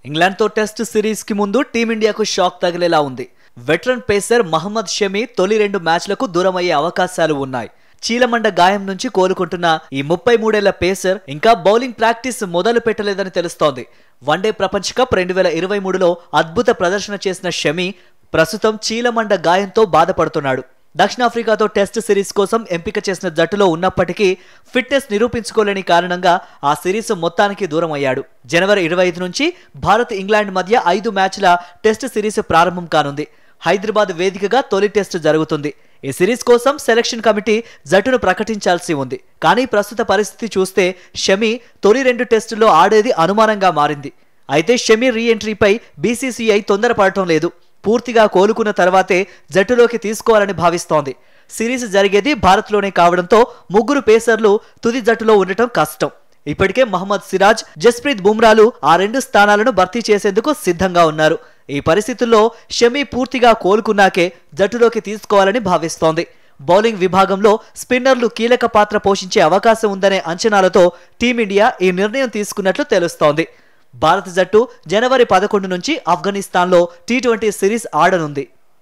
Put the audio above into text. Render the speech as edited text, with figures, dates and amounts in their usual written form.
ఇంగ్లాండ్తో test సిరీస్కి ముందు టీమిండియాకు shock తగిలేలా ఉంది. వెటరన్ పేసర్ మహమ్మద్ షమి తొలి 2 మ్యాచ్లకు దూరమయ్యే అవకాశాలు ఉన్నాయి. చీలమండ గాయం నుంచి కోలుకుంటున్న ఈ 33 ఏళ్ల పేసర్ ఇంకా బౌలింగ్ ప్రాక్టీస్ మొదలు పెట్టలేదని తెలుస్తోంది. వన్డే ప్రపంచ కప్ 2023లో అద్భుత ప్రదర్శన చేసిన షమి ప్రస్తుతం చీలమండ గాయంతో బాధపడుతున్నాడు. దక్షిణాఫ్రికాతో టెస్ట్ సిరీస్ కోసం ఎంపిక చేసిన జట్టులో ఉన్నప్పటికీ ఫిట్నెస్ నిరూపించుకోలేని కారణంగా ఆ సిరీస్ మొత్తానికి దూరం అయ్యాడు. జనవరి 25 నుంచి భారత్ ఇంగ్లాండ్ మధ్య 5 మ్యాచ్ల టెస్ట్ సిరీస్ ప్రారంభం కానుంది. హైదరాబాద్ వేదికగా తొలి టెస్ట్ జరుగుతుంది. ఈ సిరీస్ కోసం సెలక్షన్ కమిటీ జట్టును ప్రకటించాల్సి ఉంది. కానీ ప్రస్తుత పరిస్థితి చూస్తే షమి తొలి 2 టెస్టుల్లో ఆడేది అనుమానంగా మారింది. అయితే షమి రీ ఎంట్రీపై బీసీసీఐ తొందరపడటం లేదు. పూర్తిగా కోలుకున్న తర్వాతే జట్టులోకి తీసుకోవాలని భావిస్తోంది. సిరీస్ జరిగేది భారత్లోనే కావడంతో ముగ్గురు పేసర్లు తుది జట్టులో ఉండటం కష్టం. ఇప్పటికే మహమ్మద్ సిరాజ్, జస్ప్రీత్ బుమ్రాలు ఆ 2 స్థానాలను భర్తీ చేసేందుకు సిద్ధంగా ఉన్నారు. ఈ పరిస్థితుల్లో షమి పూర్తిగా కోలుకున్నాకే జట్టులోకి తీసుకోవాలని భావిస్తోంది. బౌలింగ్ విభాగంలో స్పిన్నర్లు కీలక పాత్ర పోషించే అవకాశం ఉందనే అంచనాలతో టీమిండియా ఈ నిర్ణయం తీసుకున్నట్లు తెలుస్తోంది. భారత జట్టు జనవరి 11 నుంచి ఆఫ్ఘనిస్తాన్లో T20 సిరీస్ ఆడనుంది.